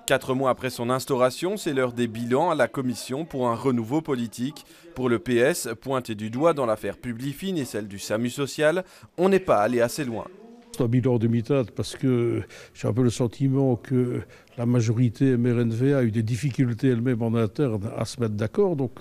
4 mois après son instauration, c'est l'heure des bilans à la commission pour un renouveau politique. Pour le PS, pointé du doigt dans l'affaire Publifin et celle du SAMU social, on n'est pas allé assez loin. C'est un bilan demi-teinte parce que j'ai un peu le sentiment que la majorité MRNV a eu des difficultés elle-même en interne à se mettre d'accord. Donc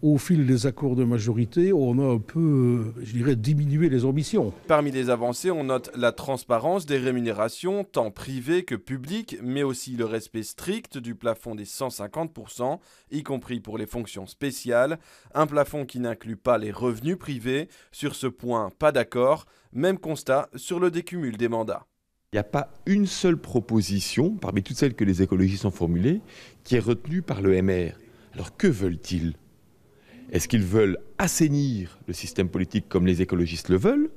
au fil des accords de majorité, on a un peu, je dirais, diminué les ambitions. Parmi les avancées, on note la transparence des rémunérations, tant privées que publiques, mais aussi le respect strict du plafond des 150%, y compris pour les fonctions spéciales. Un plafond qui n'inclut pas les revenus privés. Sur ce point, pas d'accord. Même constat sur le décumul des mandats. Il n'y a pas une seule proposition, parmi toutes celles que les écologistes ont formulées, qui est retenue par le MR. Alors que veulent-ils ? Est-ce qu'ils veulent assainir le système politique comme les écologistes le veulent ?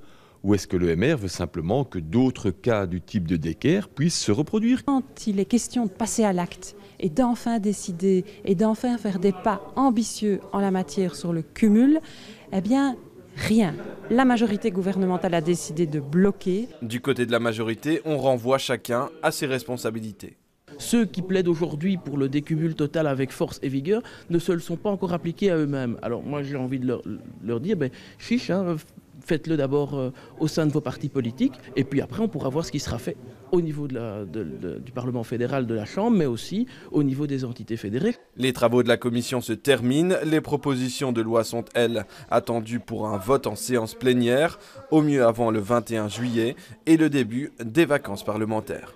Ou est-ce que le MR veut simplement que d'autres cas du type de Decker puissent se reproduire ? Quand il est question de passer à l'acte et d'enfin décider et d'enfin faire des pas ambitieux en la matière sur le cumul, eh bien, rien. La majorité gouvernementale a décidé de bloquer. Du côté de la majorité, on renvoie chacun à ses responsabilités. Ceux qui plaident aujourd'hui pour le décumul total avec force et vigueur ne se le sont pas encore appliqués à eux-mêmes. Alors moi j'ai envie de leur dire, chiche, faites-le d'abord au sein de vos partis politiques et puis après on pourra voir ce qui sera fait au niveau du Parlement fédéral, de la Chambre, mais aussi au niveau des entités fédérées. Les travaux de la commission se terminent. Les propositions de loi sont, elles, attendues pour un vote en séance plénière, au mieux avant le 21 juillet et le début des vacances parlementaires.